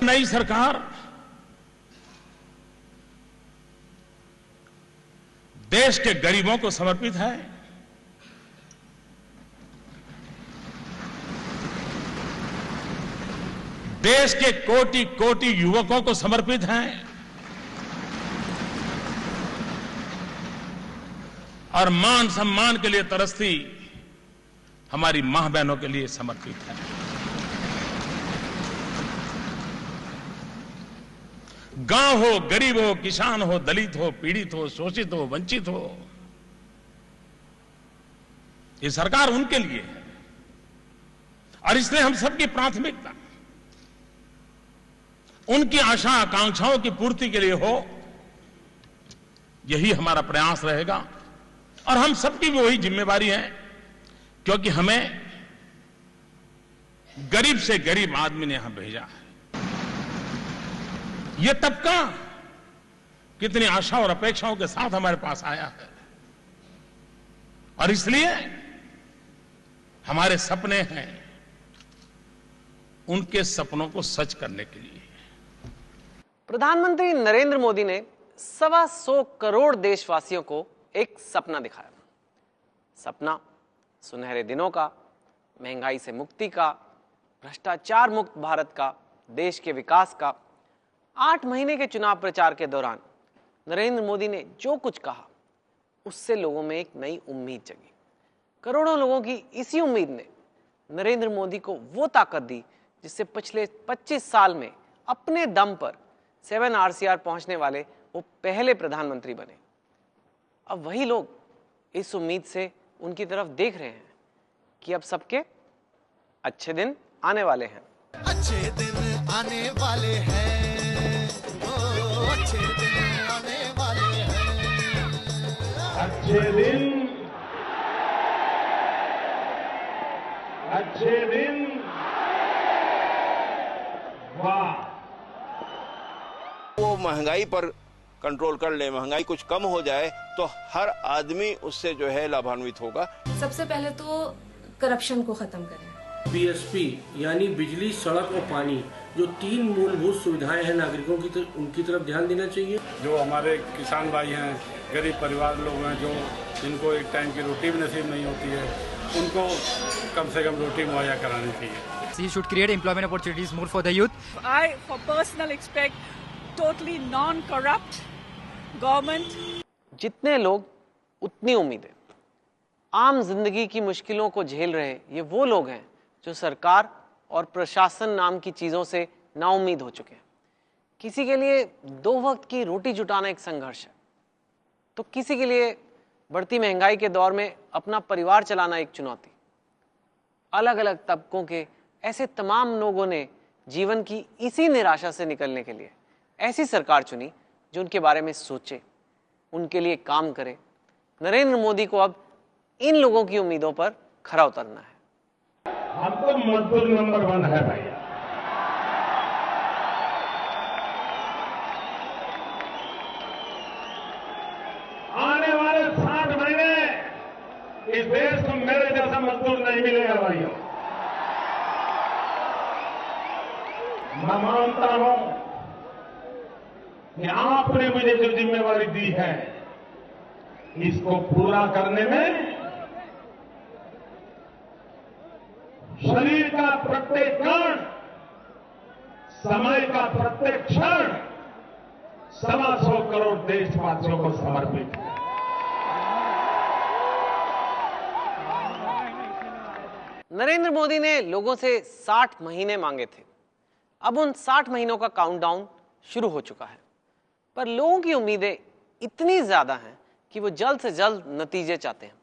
नई सरकार देश के गरीबों को समर्पित है, देश के कोटि कोटि युवकों को समर्पित है और मान सम्मान के लिए तरसती हमारी मां बहनों के लिए समर्पित है। गांव हो, गरीब हो, किसान हो, दलित हो, पीड़ित हो, शोषित हो, वंचित हो, ये सरकार उनके लिए है और इसलिए हम सबकी प्राथमिकता उनकी आशा आकांक्षाओं की पूर्ति के लिए हो, यही हमारा प्रयास रहेगा और हम सबकी भी वही जिम्मेवारी है, क्योंकि हमें गरीब से गरीब आदमी ने यहां भेजा है। यह तबका कितनी आशा और अपेक्षाओं के साथ हमारे पास आया है और इसलिए हमारे सपने हैं उनके सपनों को सच करने के लिए। प्रधानमंत्री नरेंद्र मोदी ने 125 करोड़ देशवासियों को एक सपना दिखाया। सपना सुनहरे दिनों का, महंगाई से मुक्ति का, भ्रष्टाचार मुक्त भारत का, देश के विकास का। 8 महीने के चुनाव प्रचार के दौरान नरेंद्र मोदी ने जो कुछ कहा उससे लोगों में एक नई उम्मीद जगी। करोड़ों लोगों की इसी उम्मीद ने नरेंद्र मोदी को वो ताकत दी जिससे पिछले 25 साल में अपने दम पर 7 RCR पहुंचने वाले वो पहले प्रधानमंत्री बने। अब वही लोग इस उम्मीद से उनकी तरफ देख रहे हैं कि अब सबके अच्छे दिन आने वाले हैं। अच्छे दिन आने वाले हैं, ओ अच्छे दिन आने वाले हैं। अच्छे दिन, वाह। वो महंगाई पर कंट्रोल कर ले, महंगाई कुछ कम हो जाए तो हर आदमी उससे जो है लाभान्वित होगा। सबसे पहले तो करप्शन को खत्म करें। BSP यानी बिजली, सड़क और पानी, जो 3 मूलभूत सुविधाएं हैं नागरिकों की, उनकी तरफ ध्यान देना चाहिए। जो हमारे किसान भाई हैं, गरीब परिवार लोग हैं, जो जिनको एक टाइम की रोटी भी नसीब नहीं होती है, उनको कम से कम रोटी मुहैया करानी चाहिए। He should create employment opportunities more for the youth. I, for personal, expect totally non-corrupt government. जितने लोग उतनी उम्मीदें। आम जिंदगी की मुश्किलों को झेल रहे ये वो लोग हैं जो सरकार और प्रशासन नाम की चीजों से नाउम्मीद हो चुके हैं। किसी के लिए 2 वक्त की रोटी जुटाना एक संघर्ष है, तो किसी के लिए बढ़ती महंगाई के दौर में अपना परिवार चलाना एक चुनौती। अलग अलग तबकों के ऐसे तमाम लोगों ने जीवन की इसी निराशा से निकलने के लिए ऐसी सरकार चुनी जो उनके बारे में सोचे, उनके लिए काम करे। नरेंद्र मोदी को अब इन लोगों की उम्मीदों पर खरा उतरना है। हम तो मजदूर नंबर 1 है भैया। आने वाले 60 महीने इस देश को मेरे जैसा मजदूर नहीं मिलेगा भाइयों। मैं मानता हूं कि आपने मुझे जो जिम्मेवारी दी है इसको पूरा करने में शरीर का प्रत्येक कण, समय का प्रत्येक क्षण 125 करोड़ देशवासियों को समर्पित है। नरेंद्र मोदी ने लोगों से 60 महीने मांगे थे। अब उन 60 महीनों का काउंटडाउन शुरू हो चुका है, पर लोगों की उम्मीदें इतनी ज्यादा हैं कि वो जल्द से जल्द नतीजे चाहते हैं।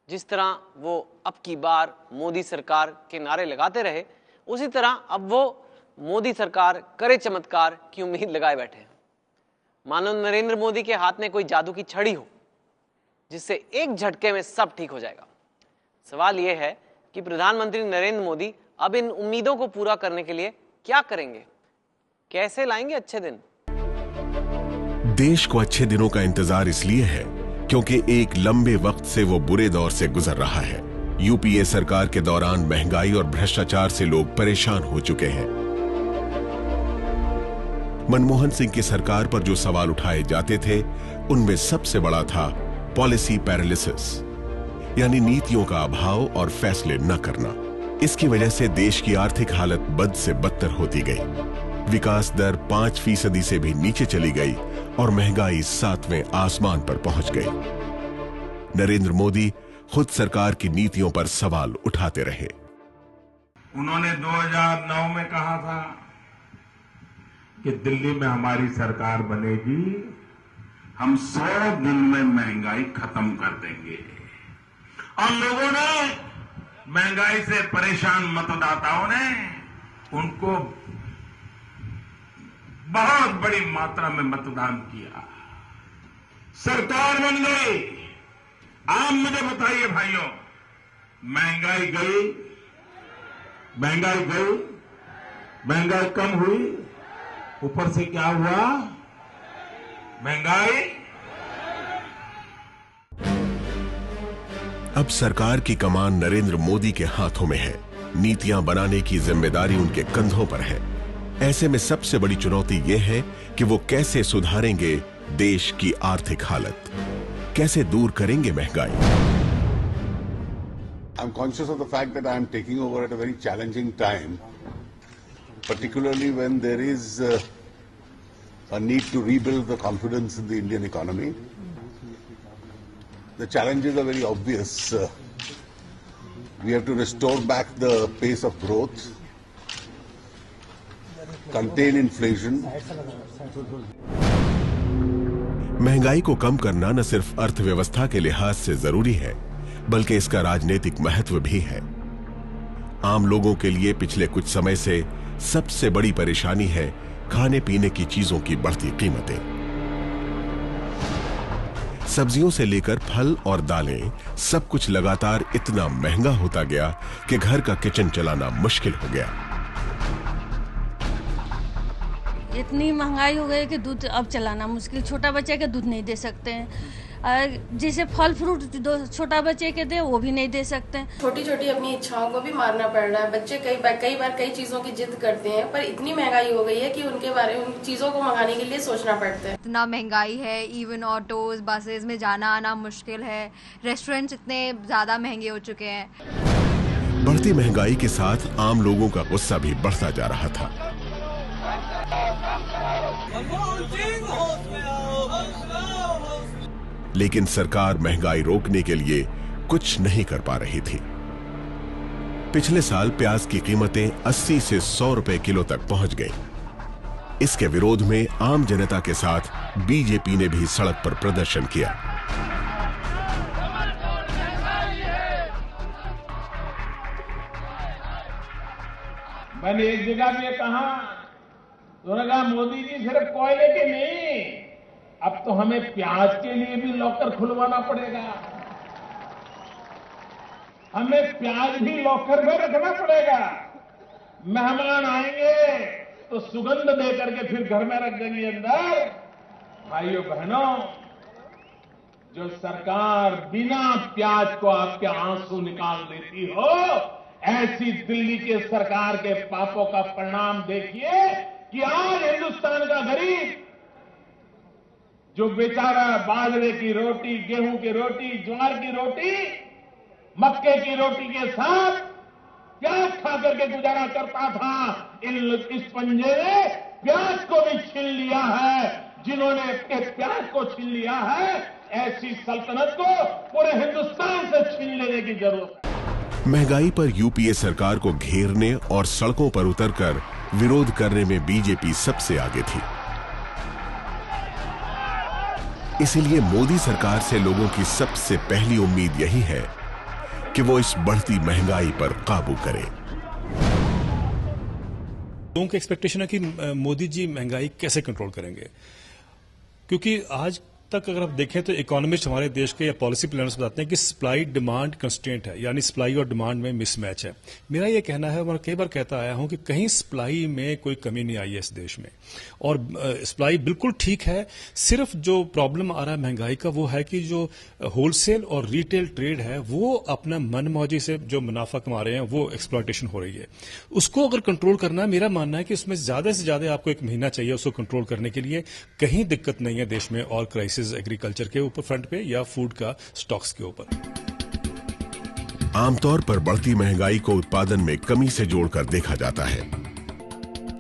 जिस तरह वो अब की बार मोदी सरकार के नारे लगाते रहे, उसी तरह अब वो मोदी सरकार करे चमत्कार की उम्मीद लगाए बैठे हैं। मानो नरेंद्र मोदी के हाथ में कोई जादू की छड़ी हो जिससे एक झटके में सब ठीक हो जाएगा। सवाल यह है कि प्रधानमंत्री नरेंद्र मोदी अब इन उम्मीदों को पूरा करने के लिए क्या करेंगे, कैसे लाएंगे अच्छे दिन। देश को अच्छे दिनों का इंतजार इसलिए है क्योंकि एक लंबे वक्त से वो बुरे दौर से गुजर रहा है। यूपीए सरकार के दौरान महंगाई और भ्रष्टाचार से लोग परेशान हो चुके हैं। मनमोहन सिंह की सरकार पर जो सवाल उठाए जाते थे, उनमें सबसे बड़ा था पॉलिसी पैरालिसिस, यानी नीतियों का अभाव और फैसले न करना। इसकी वजह से देश की आर्थिक हालत बद से बदतर होती गई। विकास दर 5% से भी नीचे चली गई और महंगाई 7वें आसमान पर पहुंच गई। नरेंद्र मोदी खुद सरकार की नीतियों पर सवाल उठाते रहे। उन्होंने 2009 में कहा था कि दिल्ली में हमारी सरकार बनेगी, हम 100 दिन में महंगाई खत्म कर देंगे। और लोगों ने, महंगाई से परेशान मतदाताओं ने उनको बहुत बड़ी मात्रा में मतदान किया, सरकार बन गई। आप मुझे बताइए भाइयों, महंगाई गई? महंगाई गई? महंगाई कम हुई? ऊपर से क्या हुआ? महंगाई। अब सरकार की कमान नरेंद्र मोदी के हाथों में है। नीतियां बनाने की जिम्मेदारी उनके कंधों पर है। ऐसे में सबसे बड़ी चुनौती यह है कि वो कैसे सुधारेंगे देश की आर्थिक हालत, कैसे दूर करेंगे महंगाई। I'm conscious of the fact that I am taking over at a very challenging time, particularly when there is a need to rebuild the confidence in the Indian economy. The challenges are very obvious. We have to restore back the pace of growth, contain inflation. महंगाई को कम करना न सिर्फ अर्थव्यवस्था के लिहाज से जरूरी है, बल्कि इसका राजनीतिक महत्व भी है। आम लोगों के लिए पिछले कुछ समय से सबसे बड़ी परेशानी है खाने पीने की चीजों की बढ़ती कीमतें। सब्जियों से लेकर फल और दालें, सब कुछ लगातार इतना महंगा होता गया कि घर का किचन चलाना मुश्किल हो गया। इतनी महंगाई हो गई कि दूध अब चलाना मुश्किल। छोटा बच्चे के दूध नहीं दे सकते हैं, जैसे फल फ्रूट छोटा बच्चे के दे वो भी नहीं दे सकते हैं। छोटी छोटी अपनी इच्छाओं को भी मारना पड़ रहा है। बच्चे कई बार कई चीजों की जिद करते हैं, पर इतनी महंगाई हो गई है कि उनके बारे में, उन चीजों को मंगाने के लिए सोचना पड़ता है। इतना महंगाई है, इवन ऑटोज बसेस में जाना आना मुश्किल है। रेस्टोरेंट्स इतने ज्यादा महंगे हो चुके हैं। बढ़ती महंगाई के साथ आम लोगों का गुस्सा भी बढ़ता जा रहा था। लेकिन सरकार महंगाई रोकने के लिए कुछ नहीं कर पा रही थी। पिछले साल प्याज की कीमतें 80 से 100 रुपए किलो तक पहुंच गई। इसके विरोध में आम जनता के साथ बीजेपी ने भी सड़क पर प्रदर्शन किया। मैंने एक जगह भी कहा, उन्होंने कहा मोदी जी सिर्फ कोयले के नहीं, अब तो हमें प्याज के लिए भी लॉकर खुलवाना पड़ेगा। हमें प्याज भी लॉकर में रखना पड़ेगा। मेहमान आएंगे तो सुगंध दे करके फिर घर में रख देंगे अंदर। भाइयों बहनों, जो सरकार बिना प्याज को आपके आंसू निकाल देती हो, ऐसी दिल्ली के सरकार के पापों का परिणाम देखिए कि आज हिंदुस्तान का गरीब जो बेचारा बाजरे की रोटी, गेहूं की रोटी, ज्वार की रोटी, मक्के की रोटी के साथ प्याज खा करके गुजारा करता था, इस पंजे ने प्याज को भी छीन लिया है। जिन्होंने प्याज को छीन लिया है, ऐसी सल्तनत को पूरे हिंदुस्तान से छीन लेने की जरूरत है। महंगाई पर यूपीए सरकार को घेरने और सड़कों पर उतरकर विरोध करने में बीजेपी सबसे आगे थी। इसलिए मोदी सरकार से लोगों की सबसे पहली उम्मीद यही है कि वो इस बढ़ती महंगाई पर काबू करे। लोगों की एक्सपेक्टेशन है कि मोदी जी महंगाई कैसे कंट्रोल करेंगे, क्योंकि आज तक अगर आप देखें तो इकोनॉमिस्ट हमारे देश के या पॉलिसी प्लानर्स बताते हैं कि सप्लाई डिमांड कंस्ट्रेंट है, यानी सप्लाई और डिमांड में मिसमैच है। मेरा ये कहना है, मैं कई बार कहता आया हूं कि कहीं सप्लाई में कोई कमी नहीं आई है इस देश में, और सप्लाई बिल्कुल ठीक है। सिर्फ जो प्रॉब्लम आ रहा है महंगाई का वो है कि जो होलसेल और रिटेल ट्रेड है वो अपना मनमौजी से जो मुनाफा कमा रहे हैं वो एक्सप्लॉयटेशन हो रही है। उसको अगर कंट्रोल करना है, मेरा मानना है कि उसमें ज्यादा से ज्यादा आपको एक महीना चाहिए उसको कंट्रोल करने के लिए। कहीं दिक्कत नहीं है देश में और क्राइसिस एग्रीकल्चर के ऊपर फ्रंट पे या फूड का स्टॉक्स के ऊपर। आमतौर पर बढ़ती महंगाई को उत्पादन में कमी से जोड़कर देखा जाता है,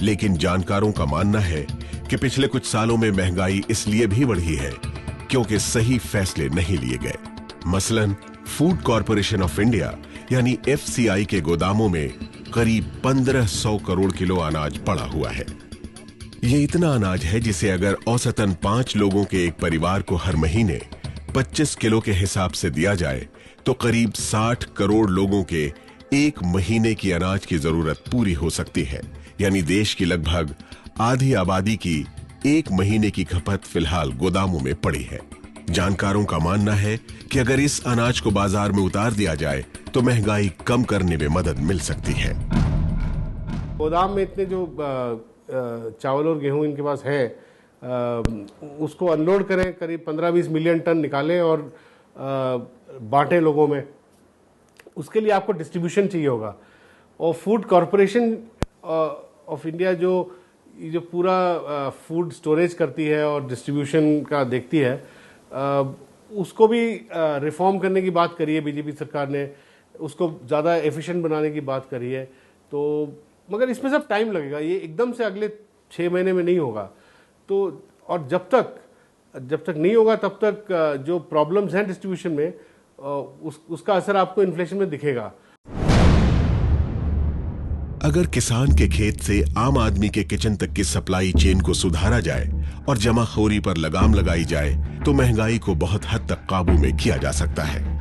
लेकिन जानकारों का मानना है कि पिछले कुछ सालों में महंगाई इसलिए भी बढ़ी है क्योंकि सही फैसले नहीं लिए गए। मसलन फूड कॉरपोरेशन ऑफ इंडिया यानी FCI के गोदामों में करीब 1500 करोड़ किलो अनाज पड़ा हुआ है। ये इतना अनाज है जिसे अगर औसतन 5 लोगों के एक परिवार को हर महीने 25 किलो के हिसाब से दिया जाए तो करीब 60 करोड़ लोगों के एक महीने की अनाज की जरूरत पूरी हो सकती है। यानी देश की लगभग आधी आबादी की एक महीने की खपत फिलहाल गोदामों में पड़ी है। जानकारों का मानना है कि अगर इस अनाज को बाजार में उतार दिया जाए तो महंगाई कम करने में मदद मिल सकती है। गोदाम में इतने जो चावल और गेहूं इनके पास है, उसको अनलोड करें, करीब 15-20 मिलियन टन निकालें और बांटें लोगों में। उसके लिए आपको डिस्ट्रीब्यूशन चाहिए होगा, और फूड कॉरपोरेशन ऑफ इंडिया जो पूरा फूड स्टोरेज करती है और डिस्ट्रीब्यूशन का देखती है, उसको भी रिफॉर्म करने की बात करी है बीजेपी सरकार ने, उसको ज़्यादा एफिशिएंट बनाने की बात करी है। तो मगर इसमें सब टाइम लगेगा, ये एकदम से अगले 6 महीने में नहीं होगा। तो और जब तक नहीं होगा तब तक जो प्रॉब्लम्स हैं डिस्ट्रीब्यूशन में, उसका असर आपको इन्फ्लेशन में दिखेगा। अगर किसान के खेत से आम आदमी के किचन तक की सप्लाई चेन को सुधारा जाए और जमाखोरी पर लगाम लगाई जाए तो महंगाई को बहुत हद तक काबू में किया जा सकता है।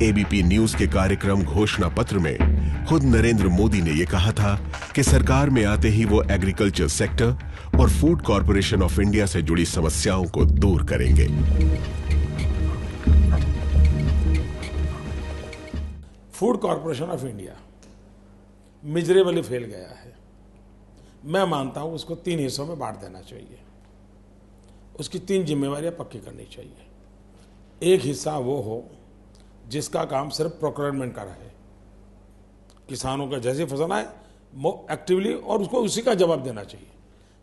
ABP न्यूज के कार्यक्रम घोषणा पत्र में खुद नरेंद्र मोदी ने यह कहा था कि सरकार में आते ही वो एग्रीकल्चर सेक्टर और फूड कॉरपोरेशन ऑफ इंडिया से जुड़ी समस्याओं को दूर करेंगे। Food corporation of India miserably fail गया है। मैं मानता हूं उसको 3 हिस्सों में बांट देना चाहिए, उसकी 3 जिम्मेवारियां पक्की करनी चाहिए। एक हिस्सा वो हो जिसका काम सिर्फ प्रोक्योरमेंट का रहे, किसानों का जैसी फसल आए एक्टिवली और उसको उसी का जवाब देना चाहिए।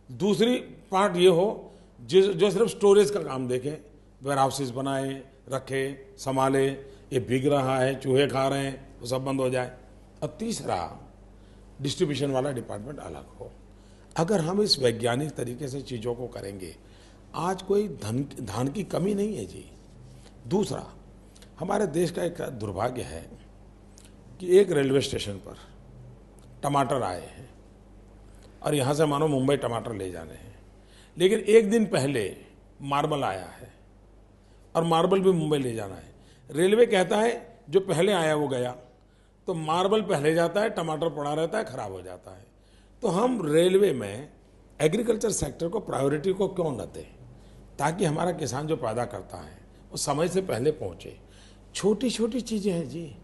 दूसरी पार्ट ये हो जो सिर्फ स्टोरेज का काम देखे, वेयर हाउसेज बनाए, रखे, संभाले, ये बिक रहा है, चूहे खा रहे हैं, वो सब बंद हो जाए। और तीसरा डिस्ट्रीब्यूशन वाला डिपार्टमेंट अलग हो। अगर हम इस वैज्ञानिक तरीके से चीज़ों को करेंगे, आज कोई धान की कमी नहीं है जी। दूसरा, हमारे देश का एक दुर्भाग्य है कि एक रेलवे स्टेशन पर टमाटर आए हैं और यहाँ से मानो मुंबई टमाटर ले जाने हैं, लेकिन एक दिन पहले मार्बल आया है और मार्बल भी मुंबई ले जाना है। रेलवे कहता है जो पहले आया वो गया, तो मार्बल पहले जाता है, टमाटर पड़ा रहता है, खराब हो जाता है। तो हम रेलवे में एग्रीकल्चर सेक्टर को प्रायोरिटी को क्यों न दें, ताकि हमारा किसान जो पैदा करता है वो समय से पहले पहुंचे। छोटी छोटी चीजें हैं जी,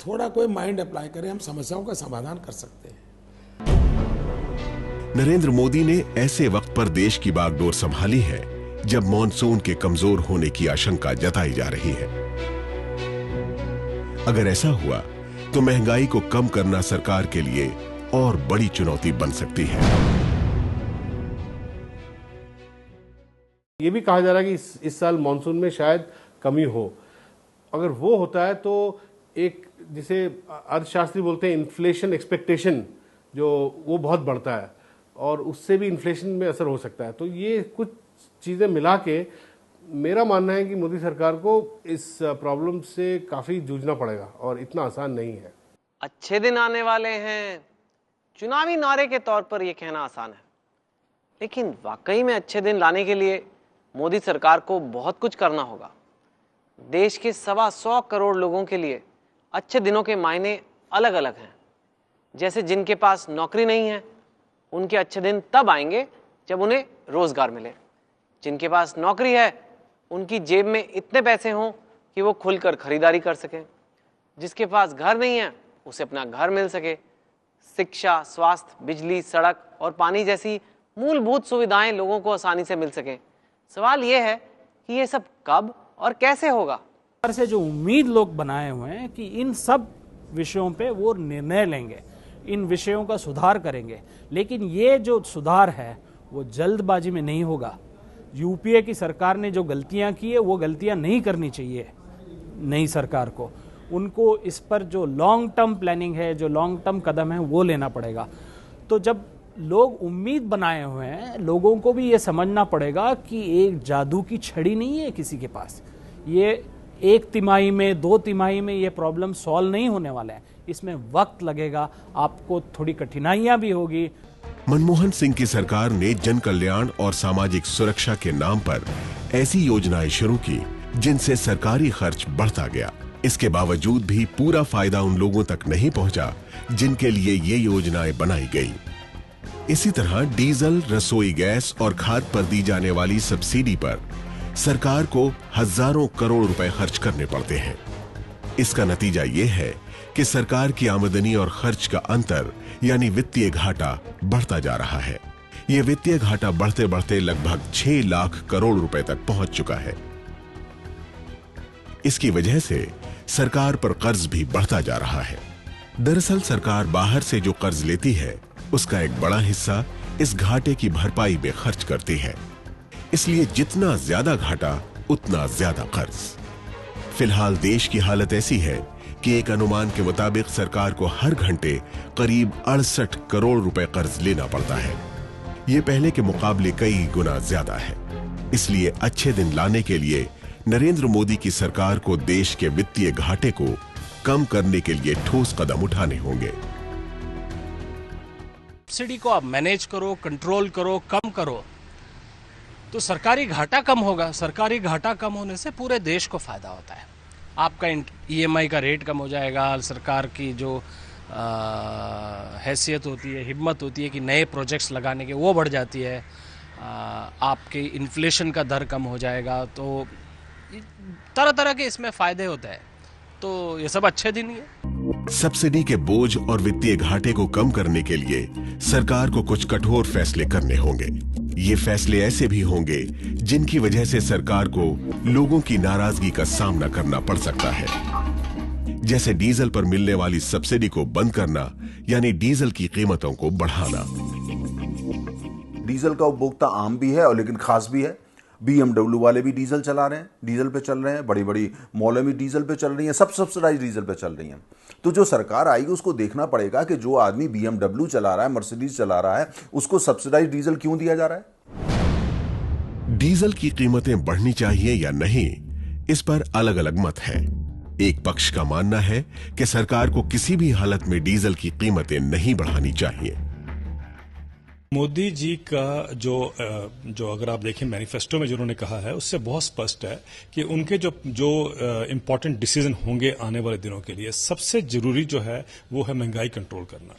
थोड़ा कोई माइंड अप्लाई करें, हम समस्याओं का समाधान कर सकते हैं। नरेंद्र मोदी ने ऐसे वक्त पर देश की बागडोर संभाली है जब मॉनसून के कमजोर होने की आशंका जताई जा रही है। अगर ऐसा हुआ तो महंगाई को कम करना सरकार के लिए और बड़ी चुनौती बन सकती है। ये भी कहा जा रहा है कि इस साल मॉनसून में शायद कमी हो। अगर वो होता है तो एक जिसे अर्थशास्त्री बोलते हैं इन्फ्लेशन एक्सपेक्टेशन, जो वो बहुत बढ़ता है और उससे भी इन्फ्लेशन में असर हो सकता है। तो ये कुछ चीज़ें मिला के मेरा मानना है कि मोदी सरकार को इस प्रॉब्लम से काफ़ी जूझना पड़ेगा और इतना आसान नहीं है। अच्छे दिन आने वाले हैं, चुनावी नारे के तौर पर यह कहना आसान है, लेकिन वाकई में अच्छे दिन लाने के लिए मोदी सरकार को बहुत कुछ करना होगा। देश के 125 करोड़ लोगों के लिए अच्छे दिनों के मायने अलग अलग हैं। जैसे जिनके पास नौकरी नहीं है, उनके अच्छे दिन तब आएंगे जब उन्हें रोजगार मिले। जिनके पास नौकरी है उनकी जेब में इतने पैसे हों कि वो खुलकर खरीदारी कर सकें, जिसके पास घर नहीं है उसे अपना घर मिल सके, शिक्षा, स्वास्थ्य, बिजली, सड़क और पानी जैसी मूलभूत सुविधाएं लोगों को आसानी से मिल सकें। सवाल ये है कि ये सब कब और कैसे होगा। से जो उम्मीद लोग बनाए हुए हैं कि इन सब विषयों पे वो निर्णय लेंगे, इन विषयों का सुधार करेंगे, लेकिन ये जो सुधार है वो जल्दबाजी में नहीं होगा। यूपीए की सरकार ने जो गलतियां की है वो गलतियां नहीं करनी चाहिए नई सरकार को। उनको इस पर जो लॉन्ग टर्म प्लानिंग है, जो लॉन्ग टर्म कदम है वो लेना पड़ेगा। तो जब लोग उम्मीद बनाए हुए हैं, लोगों को भी ये समझना पड़ेगा कि एक जादू की छड़ी नहीं है किसी के पास। ये 1 तिमाही में, 2 तिमाही में ये प्रॉब्लम सॉल्व नहीं होने वाला है, इसमें वक्त लगेगा, आपको थोड़ी कठिनाइयां भी होगी। मनमोहन सिंह की सरकार ने जन कल्याण और सामाजिक सुरक्षा के नाम पर ऐसी योजनाएं शुरू की जिनसे सरकारी खर्च बढ़ता गया। इसके बावजूद भी पूरा फायदा उन लोगों तक नहीं पहुंचा जिनके लिए ये योजनाएं बनाई गई। इसी तरह डीजल, रसोई गैस और खाद पर दी जाने वाली सब्सिडी पर सरकार को हजारों करोड़ रुपए खर्च करने पड़ते हैं। इसका नतीजा ये है कि सरकार की आमदनी और खर्च का अंतर यानी वित्तीय घाटा बढ़ता जा रहा है। ये वित्तीय घाटा बढ़ते बढ़ते लगभग 6 लाख करोड़ रुपए तक पहुंच चुका है। इसकी वजह से सरकार पर कर्ज भी बढ़ता जा रहा है। दरअसल सरकार बाहर से जो कर्ज लेती है उसका एक बड़ा हिस्सा इस घाटे की भरपाई में खर्च करती है। इसलिए जितना ज्यादा घाटा उतना ज्यादा कर्ज। फिलहाल देश की हालत ऐसी है कि एक अनुमान के मुताबिक सरकार को हर घंटे करीब 68 करोड़ रुपए कर्ज लेना पड़ता है। ये पहले के मुकाबले कई गुना ज्यादा है। इसलिए अच्छे दिन लाने के लिए नरेंद्र मोदी की सरकार को देश के वित्तीय घाटे को कम करने के लिए ठोस कदम उठाने होंगे। सब्सिडी को आप मैनेज करो, कंट्रोल करो, कम करो तो सरकारी घाटा कम होगा। सरकारी घाटा कम होने से पूरे देश को फायदा होता है। आपका EMI का रेट कम हो जाएगा, सरकार की जो हैसियत होती है, हिम्मत होती है कि नए प्रोजेक्ट्स लगाने के, वो बढ़ जाती है। आपके इन्फ्लेशन का दर कम हो जाएगा। तो तरह तरह के इसमें फायदे होते हैं। तो ये सब अच्छे दिन ही है। सब्सिडी के बोझ और वित्तीय घाटे को कम करने के लिए सरकार को कुछ कठोर फैसले करने होंगे। ये फैसले ऐसे भी होंगे जिनकी वजह से सरकार को लोगों की नाराजगी का सामना करना पड़ सकता है, जैसे डीजल पर मिलने वाली सब्सिडी को बंद करना यानी डीजल की कीमतों को बढ़ाना। डीजल का उपभोक्ता आम भी है और लेकिन खास भी है। BMW वाले भी डीजल चला रहे हैं, डीजल पे चल रहे हैं, बड़ी बड़ी मॉलें भी डीजल पे चल रही हैं, सब सब्सिडाइज डीजल पे चल रही हैं। तो जो सरकार आएगी उसको देखना पड़ेगा कि जो आदमी BMW चला रहा है, मर्सिडीज चला रहा है, उसको सब्सिडाइज डीजल क्यों दिया जा रहा है। डीजल की कीमतें बढ़नी चाहिए या नहीं, इस पर अलग अलग मत है। एक पक्ष का मानना है कि सरकार को किसी भी हालत में डीजल की कीमतें नहीं बढ़ानी चाहिए। मोदी जी का जो अगर आप देखें मैनिफेस्टो में जो उन्होंने कहा है उससे बहुत स्पष्ट है कि उनके जो इम्पोर्टेंट डिसीजन होंगे आने वाले दिनों के लिए, सबसे जरूरी जो है वो है महंगाई कंट्रोल करना।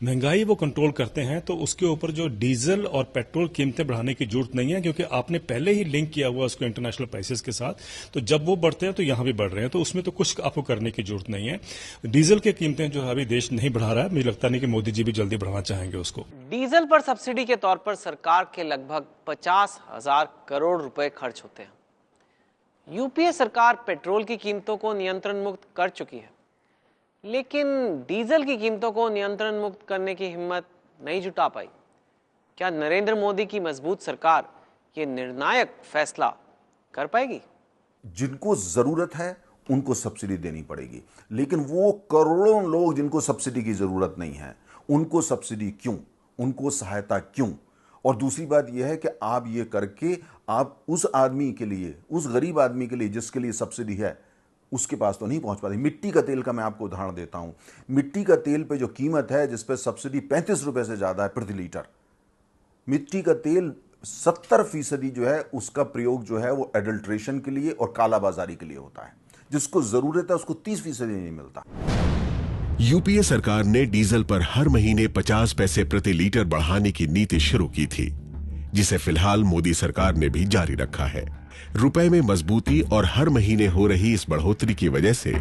महंगाई वो कंट्रोल करते हैं तो उसके ऊपर जो डीजल और पेट्रोल कीमतें बढ़ाने की जरूरत नहीं है, क्योंकि आपने पहले ही लिंक किया हुआ उसको इंटरनेशनल प्राइसेस के साथ। तो जब वो बढ़ते हैं तो यहां भी बढ़ रहे हैं, तो उसमें तो कुछ आपको करने की जरूरत नहीं है। डीजल की कीमतें जो अभी देश नहीं बढ़ा रहा है, मुझे लगता नहीं कि मोदी जी भी जल्दी बढ़ाना चाहेंगे उसको। डीजल पर सब्सिडी के तौर पर सरकार के लगभग 50,000 करोड़ रुपए खर्च होते हैं। यूपीए सरकार पेट्रोल की कीमतों को नियंत्रण मुक्त कर चुकी है, लेकिन डीजल की कीमतों को नियंत्रण मुक्त करने की हिम्मत नहीं जुटा पाई। क्या नरेंद्र मोदी की मजबूत सरकार ये निर्णायक फैसला कर पाएगी? जिनको जरूरत है उनको सब्सिडी देनी पड़ेगी, लेकिन वो करोड़ों लोग जिनको सब्सिडी की जरूरत नहीं है, उनको सब्सिडी क्यों, उनको सहायता क्यों? और दूसरी बात यह है कि आप ये करके आप उस आदमी के लिए, उस गरीब आदमी के लिए जिसके लिए सब्सिडी है, उसके पास तो नहीं पहुंच पाती। मिट्टी का तेल का मैं आपको उदाहरण देता हूं। मिट्टी का तेल पे जो कीमत है, जिस पे सब्सिडी 35 रुपए से ज्यादा है प्रति लीटर, मिट्टी का तेल 70% जो है उसका प्रयोग जो है वो एडल्ट्रेशन के लिए और कालाबाजारी के लिए होता है। जिसको जरूरत है उसको 30% नहीं मिलता। यूपीए सरकार ने डीजल पर हर महीने 50 पैसे प्रति लीटर बढ़ाने की नीति शुरू की थी, जिसे फिलहाल मोदी सरकार ने भी जारी रखा है। रुपए में मजबूती और हर महीने हो रही इस बढ़ोतरी की वजह से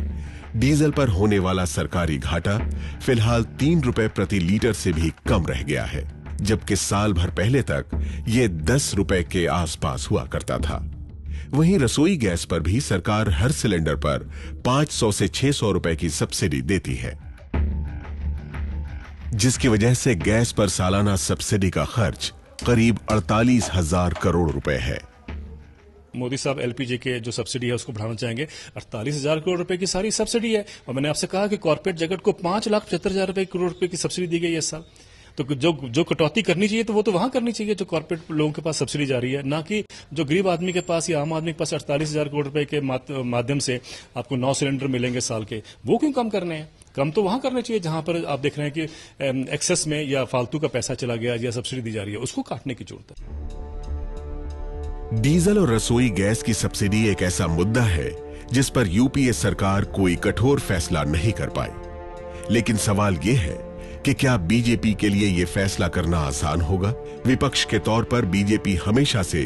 डीजल पर होने वाला सरकारी घाटा फिलहाल 3 रुपए प्रति लीटर से भी कम रह गया है, जबकि साल भर पहले तक ये 10 रुपए के आसपास हुआ करता था। वहीं रसोई गैस पर भी सरकार हर सिलेंडर पर 500 से 600 रुपए की सब्सिडी देती है, जिसकी वजह से गैस पर सालाना सब्सिडी का खर्च करीब 48,000 करोड़ रुपए है। मोदी साहब एलपीजी के जो सब्सिडी है उसको बढ़ाना चाहेंगे। 48,000 करोड़ रुपए की सारी सब्सिडी है, और मैंने आपसे कहा कि कॉर्पोरेट जगत को 5,75,000 करोड़ रुपए की सब्सिडी दी गई है इस साल। तो जो कटौती करनी चाहिए तो वो तो वहां करनी चाहिए जो कॉर्पोरेट लोगों के पास सब्सिडी जा रही है, ना कि जो गरीब आदमी के पास या आम आदमी के पास 48,000 करोड़ रुपए के माध्यम से आपको 9 सिलेंडर मिलेंगे साल के, वो क्यों कम करने हैं? कम तो वहां करने चाहिए जहां पर आप देख रहे हैं कि एक्सेस में या फालतू का पैसा चला गया या सब्सिडी दी जा रही है, उसको काटने की जरूरत है। डीजल और रसोई गैस की सब्सिडी एक ऐसा मुद्दा है जिस पर यूपीए सरकार कोई कठोर फैसला नहीं कर पाई। लेकिन सवाल यह है कि क्या बीजेपी के लिए यह फैसला करना आसान होगा? विपक्ष के तौर पर बीजेपी हमेशा से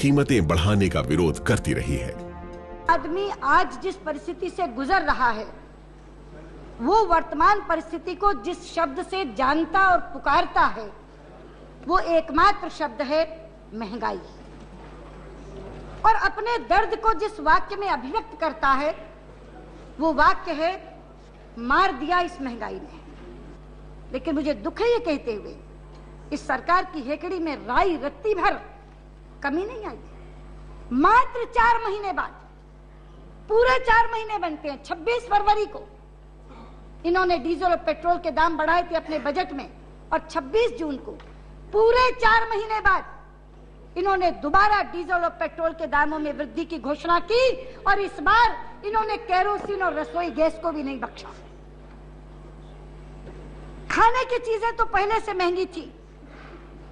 कीमतें बढ़ाने का विरोध करती रही है। आदमी आज जिस परिस्थिति से गुजर रहा है, वो वर्तमान परिस्थिति को जिस शब्द से जानता और पुकारता है, वो एकमात्र शब्द है महंगाई। और अपने दर्द को जिस वाक्य में अभिव्यक्त करता है, वो वाक्य है मार दिया इस महंगाई ने। लेकिन मुझे दुख है ये कहते हुए, इस सरकार की हेकड़ी में राई रत्ती भर कमी नहीं आई। मात्र 4 महीने बाद, पूरे 4 महीने बनते हैं, 26 फरवरी को इन्होंने डीजल और पेट्रोल के दाम बढ़ाए थे अपने बजट में, और 26 जून को पूरे 4 महीने बाद इन्होंने दोबारा डीजल और पेट्रोल के दामों में वृद्धि की घोषणा की, और इस बार इन्होंने केरोसिन और रसोई गैस को भी नहीं बख्शा। खाने की चीजें तो पहले से महंगी थी,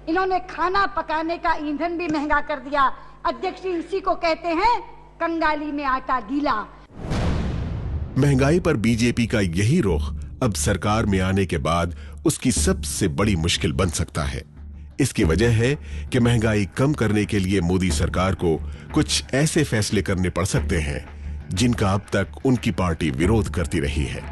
इन्होंने खाना पकाने का ईंधन भी महंगा कर दिया। अध्यक्ष जी, इसी को कहते हैं कंगाली में आटा गीला। महंगाई पर बीजेपी का यही रुख अब सरकार में आने के बाद उसकी सबसे बड़ी मुश्किल बन सकता है। इसकी वजह है कि महंगाई कम करने के लिए मोदी सरकार को कुछ ऐसे फैसले करने पड़ सकते हैं जिनका अब तक उनकी पार्टी विरोध करती रही है।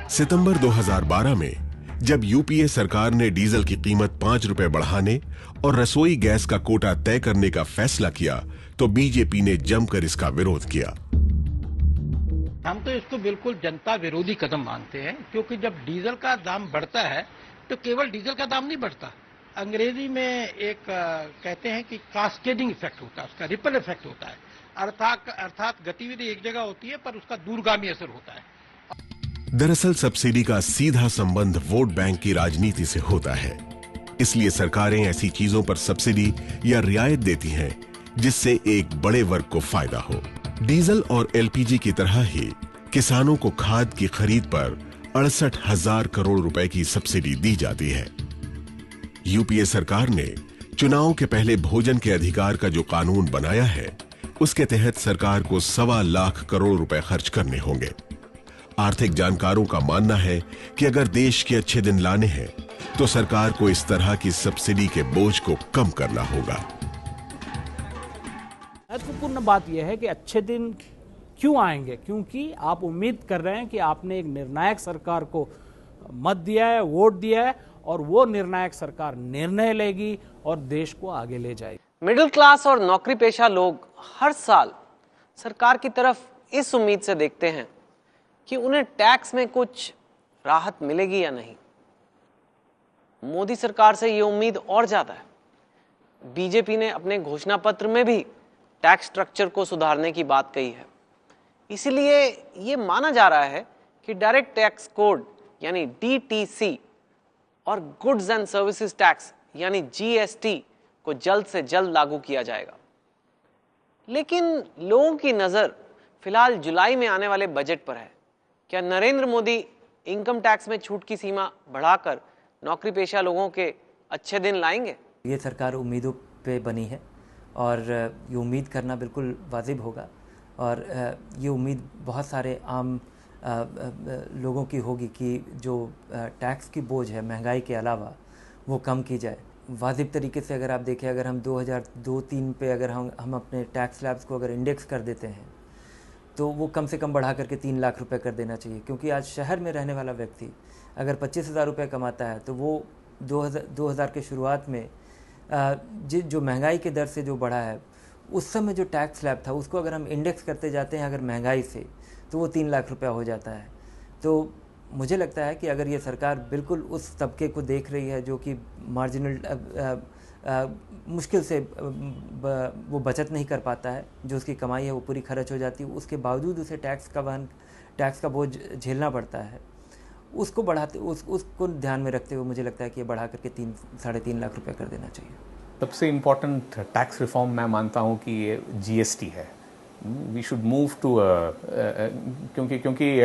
सितंबर 2012 में जब यूपीए सरकार ने डीजल की कीमत 5 रुपए बढ़ाने और रसोई गैस का कोटा तय करने का फैसला किया, तो बीजेपी ने जमकर इसका विरोध किया। हम तो इसको बिल्कुल जनता विरोधी कदम मानते हैं, क्योंकि जब डीजल का दाम बढ़ता है तो केवल डीजल का दाम नहीं बढ़ता, अंग्रेजी में एक कहते हैं कि कास्केडिंग इफेक्ट होता है, उसका रिपल इफेक्ट होता है। अर्थात गतिविधि एक जगह होती है पर उसका दूरगामी असर होता है। दरअसल सब्सिडी का सीधा संबंध वोट बैंक की राजनीति से होता है, इसलिए सरकारें ऐसी चीजों पर सब्सिडी या रियायत देती हैं जिससे एक बड़े वर्ग को फायदा हो। डीजल और एलपीजी की तरह ही किसानों को खाद की खरीद पर 68,000 करोड़ रुपए की सब्सिडी दी जाती है। यूपीए सरकार ने चुनाव के पहले भोजन के अधिकार का जो कानून बनाया है, उसके तहत सरकार को 1.25 लाख करोड़ रुपए खर्च करने होंगे। आर्थिक जानकारों का मानना है कि अगर देश के अच्छे दिन लाने हैं तो सरकार को इस तरह की सब्सिडी के बोझ को कम करना होगा। महत्वपूर्ण बात यह है कि अच्छे दिन क्यों आएंगे, क्योंकि आप उम्मीद कर रहे हैं कि आपने एक निर्णायक सरकार को मत दिया है, वोट दिया है, और वो निर्णायक सरकार निर्णय लेगी और देश को आगे ले जाएगी। मिडिल क्लास और नौकरी पेशा लोग हर साल सरकार की तरफ इस उम्मीद से देखते हैं कि उन्हें टैक्स में कुछ राहत मिलेगी या नहीं। मोदी सरकार से यह उम्मीद और ज्यादा है। बीजेपी ने अपने घोषणा पत्र में भी टैक्स स्ट्रक्चर को सुधारने की बात कही है। इसलिए यह माना जा रहा है कि डायरेक्ट टैक्स कोड यानी डीटीसी और गुड्स एंड सर्विसेज टैक्स यानी जीएसटी को जल्द से जल्द लागू किया जाएगा। लेकिन लोगों की नजर फिलहाल जुलाई में आने वाले बजट पर है। क्या नरेंद्र मोदी इनकम टैक्स में छूट की सीमा बढ़ाकर नौकरी पेशा लोगों के अच्छे दिन लाएंगे? ये सरकार उम्मीदों पे बनी है और ये उम्मीद करना बिल्कुल वाजिब होगा, और ये उम्मीद बहुत सारे आम लोगों की होगी कि जो टैक्स की बोझ है महंगाई के अलावा वो कम की जाए। वाजिब तरीके से अगर आप देखें, अगर हम 2002-03 पे अगर हम अपने टैक्स स्लैब्स को अगर इंडेक्स कर देते हैं तो वो कम से कम बढ़ा करके 3 लाख रुपए कर देना चाहिए, क्योंकि आज शहर में रहने वाला व्यक्ति अगर 25,000 रुपये कमाता है तो वो 2000 के शुरुआत में जो महंगाई के दर से जो बढ़ा है, उस समय जो टैक्स स्लैब था उसको अगर हम इंडेक्स करते जाते हैं अगर महंगाई से, तो वो 3 लाख रुपया हो जाता है। तो मुझे लगता है कि अगर ये सरकार बिल्कुल उस तबके को देख रही है जो कि मार्जिनल मुश्किल से वो बचत नहीं कर पाता है, जो उसकी कमाई है वो पूरी खर्च हो जाती है, उसके बावजूद उसे टैक्स का बोझ झेलना पड़ता है, उसको बढ़ाते उसको ध्यान में रखते हुए मुझे लगता है कि ये बढ़ा करके 3-3.5 लाख रुपए कर देना चाहिए। सबसे इम्पोर्टेंट टैक्स रिफॉर्म मैं मानता हूँ कि ये जीएसटी है। वी शुड मूव टू क्योंकि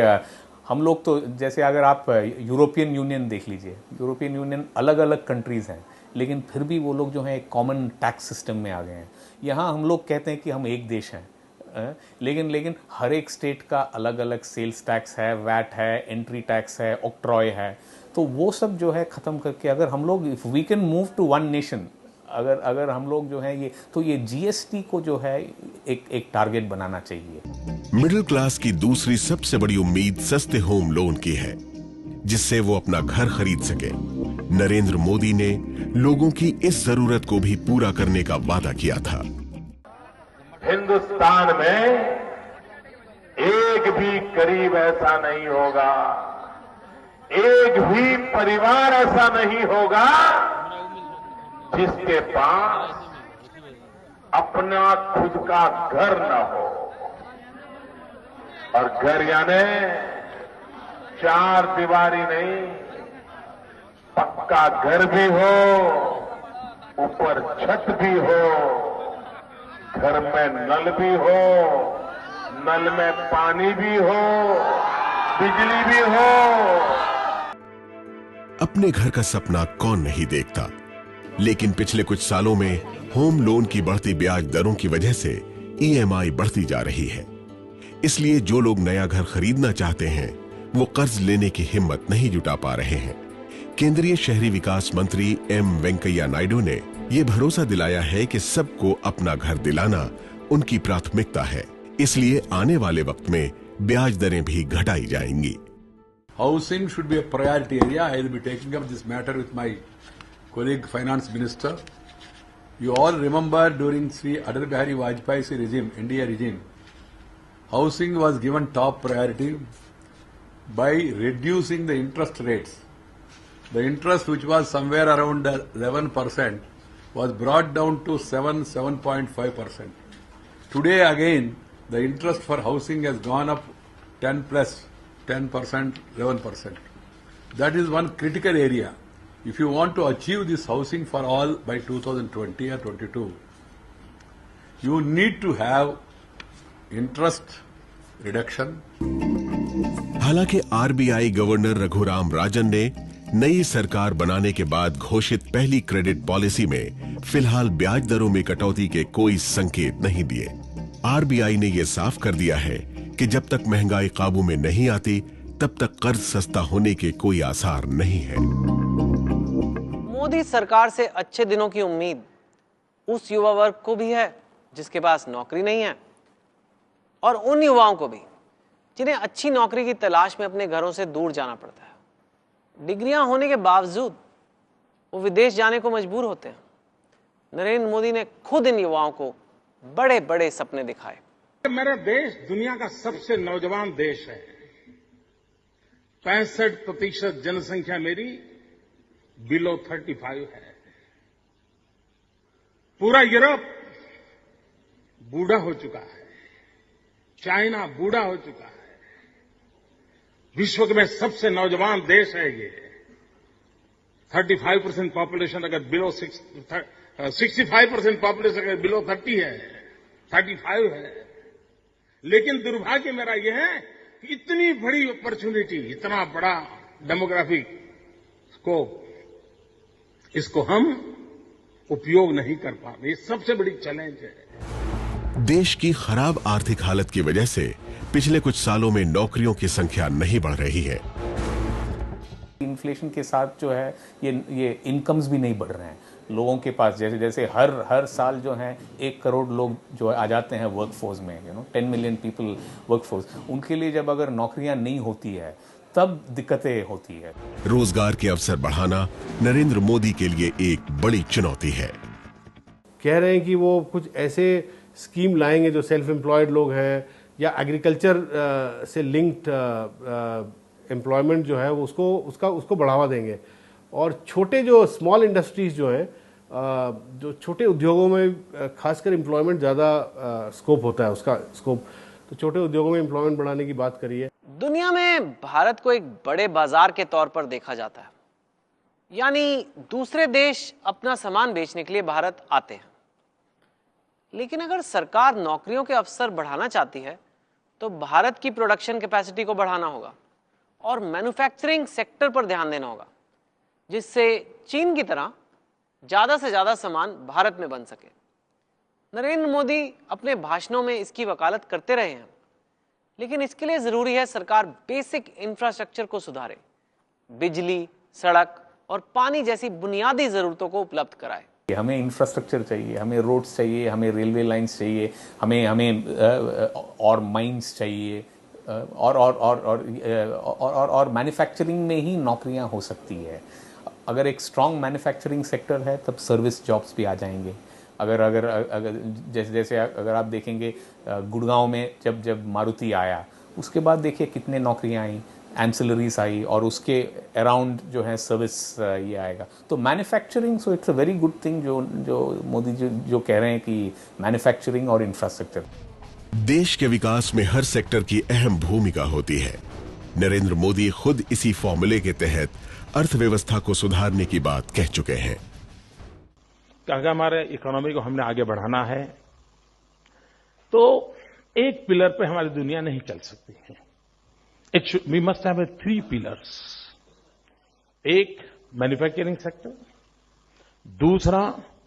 हम लोग तो जैसे अगर आप यूरोपियन यूनियन देख लीजिए, यूरोपियन यूनियन अलग अलग कंट्रीज़ हैं, लेकिन फिर भी वो लोग जो हैं एक कॉमन टैक्स सिस्टम में आ गए हैं। यहाँ हम लोग कहते हैं कि हम एक देश हैं, लेकिन हर एक स्टेट का अलग अलग सेल्स टैक्स है, वैट है, एंट्री टैक्स है, ऑक्ट्रॉय है। तो वो सब जो है ख़त्म करके अगर हम लोग if we can move to one nation, अगर हम लोग जो है ये जीएसटी को जो है एक टारगेट बनाना चाहिए। मिडिल क्लास की दूसरी सबसे बड़ी उम्मीद सस्ते होम लोन की है, जिससे वो अपना घर खरीद सके। नरेंद्र मोदी ने लोगों की इस जरूरत को भी पूरा करने का वादा किया था। हिंदुस्तान में एक भी गरीब ऐसा नहीं होगा, एक भी परिवार ऐसा नहीं होगा जिसके पास अपना खुद का घर न हो। और घर यानी 4 दीवारी नहीं, पक्का घर भी हो, ऊपर छत भी हो, घर में नल भी हो, नल में पानी भी हो, बिजली भी हो। अपने घर का सपना कौन नहीं देखता, लेकिन पिछले कुछ सालों में होम लोन की बढ़ती ब्याज दरों की वजह से ईएमआई बढ़ती जा रही है। इसलिए जो लोग नया घर खरीदना चाहते हैं वो कर्ज लेने की हिम्मत नहीं जुटा पा रहे हैं। केंद्रीय शहरी विकास मंत्री एम वेंकैया नायडू ने ये भरोसा दिलाया है कि सबको अपना घर दिलाना उनकी प्राथमिकता है, इसलिए आने वाले वक्त में ब्याज दरें भी घटाई जाएंगी। Housing should be a priority area. I will be taking up this matter with my colleague Finance Minister. You all remember during Sri Atal Bihari Vajpayee's regime, NDA regime, housing was given top priority by reducing the interest rates. The interest, which was somewhere around 11%, was brought down to 7.5%. Today again, the interest for housing has gone up 10%, 11%. That is one critical area. If you want to achieve this housing for all by 2020 or 22, you need to have interest reduction. हालांकि RBI governor Raghuram Rajan ने नई सरकार बनाने के बाद घोषित पहली credit policy में फिलहाल ब्याज दरों में कटौती के कोई संकेत नहीं दिए। आरबीआई ने यह साफ कर दिया है कि जब तक महंगाई काबू में नहीं आती तब तक कर्ज सस्ता होने के कोई आसार नहीं है। मोदी सरकार से अच्छे दिनों की उम्मीद उस युवा वर्ग को भी है जिसके पास नौकरी नहीं है, और उन युवाओं को भी जिन्हें अच्छी नौकरी की तलाश में अपने घरों से दूर जाना पड़ता है। डिग्रियां होने के बावजूद वो विदेश जाने को मजबूर होते हैं। नरेंद्र मोदी ने खुद इन युवाओं को बड़े बड़े सपने दिखाए। मेरा देश दुनिया का सबसे नौजवान देश है। 65% जनसंख्या मेरी बिलो 35 है। पूरा यूरोप बूढ़ा हो चुका है, चाइना बूढ़ा हो चुका है। विश्व में सबसे नौजवान देश है ये। 35% पॉपुलेशन अगर बिलो 65% पॉपुलेशन अगर बिलो 30 है, 35 है। लेकिन दुर्भाग्य मेरा यह है कि इतनी बड़ी अपॉर्चुनिटी, इतना बड़ा डेमोग्राफिक स्कोप, इसको हम उपयोग नहीं कर पाते। ये सबसे बड़ी चैलेंज है। देश की खराब आर्थिक हालत की वजह से पिछले कुछ सालों में नौकरियों की संख्या नहीं बढ़ रही है। इन्फ्लेशन के साथ जो है ये इनकम्स भी नहीं बढ़ रहे हैं, लोगों के पास जैसे जैसे हर साल जो है 1 करोड़ लोग जो आ जाते हैं वर्कफोर्स में, 10 मिलियन पीपल वर्कफोर्स, उनके लिए जब अगर नौकरियां नहीं होती है तब दिक्कतें होती है। रोजगार के अवसर बढ़ाना नरेंद्र मोदी के लिए एक बड़ी चुनौती है। कह रहे हैं कि वो कुछ ऐसे स्कीम लाएंगे जो सेल्फ एम्प्लॉयड लोग हैं या एग्रीकल्चर से लिंक्ड एम्प्लॉयमेंट जो है वो उसको बढ़ावा देंगे, और छोटे जो स्मॉल इंडस्ट्रीज जो हैं, जो छोटे उद्योगों में खासकर एम्प्लॉयमेंट ज़्यादा स्कोप होता है, उसका स्कोप, तो छोटे उद्योगों में एम्प्लॉयमेंट बढ़ाने की बात करी है। दुनिया में भारत को एक बड़े बाजार के तौर पर देखा जाता है, यानी दूसरे देश अपना सामान बेचने के लिए भारत आते हैं। लेकिन अगर सरकार नौकरियों के अवसर बढ़ाना चाहती है तो भारत की प्रोडक्शन कैपेसिटी को बढ़ाना होगा और मैन्युफैक्चरिंग सेक्टर पर ध्यान देना होगा, जिससे चीन की तरह ज्यादा से ज्यादा सामान भारत में बन सके। नरेंद्र मोदी अपने भाषणों में इसकी वकालत करते रहे हैं, लेकिन इसके लिए जरूरी है सरकार बेसिक इंफ्रास्ट्रक्चर को सुधारे, बिजली, सड़क और पानी जैसी बुनियादी जरूरतों को उपलब्ध कराए। हमें इंफ्रास्ट्रक्चर चाहिए, हमें रोड्स चाहिए, हमें रेलवे लाइंस चाहिए, हमें और माइंस चाहिए, और मैन्युफैक्चरिंग में ही नौकरियां हो सकती है। अगर एक स्ट्रॉन्ग मैन्युफैक्चरिंग सेक्टर है तब सर्विस जॉब्स भी आ जाएंगे। अगर जैसे अगर आप देखेंगे गुड़गांव में जब मारुति आया, उसके बाद देखिए कितने नौकरियां आई, एंसिलरीज आई, और उसके अराउंड जो है सर्विस ये आएगा। तो manufacturing, so it's a very good thing जो मोदी जी जो कह रहे हैं कि मैन्युफैक्चरिंग और इंफ्रास्ट्रक्चर। देश के विकास में हर सेक्टर की अहम भूमिका होती है। नरेंद्र मोदी खुद इसी फॉर्मूले के तहत अर्थव्यवस्था को सुधारने की बात कह चुके हैं। अगर हमारे इकोनॉमी को हमने आगे बढ़ाना है तो एक पिलर पे हमारी दुनिया नहीं चल सकती है। We must have 3 pillars. एक मैन्युफैक्चरिंग सेक्टर, दूसरा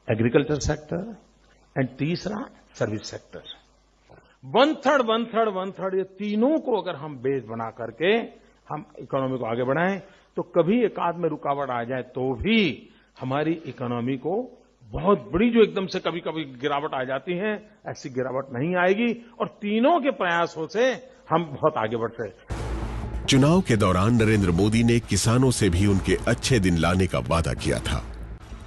एग्रीकल्चर सेक्टर, एंड तीसरा सर्विस सेक्टर। 1/3 ये तीनों को अगर हम बेस बना करके हम इकोनॉमी को आगे बढ़ाएं तो कभी एक आध में रुकावट आ जाए तो भी हमारी इकोनॉमी को बहुत बड़ी जो एकदम से कभी कभी गिरावट आ जाती है, ऐसी गिरावट नहीं आएगी, और तीनों के प्रयासों से हम बहुत आगे बढ़ सकते। चुनाव के दौरान नरेंद्र मोदी ने किसानों से भी उनके अच्छे दिन लाने का वादा किया था,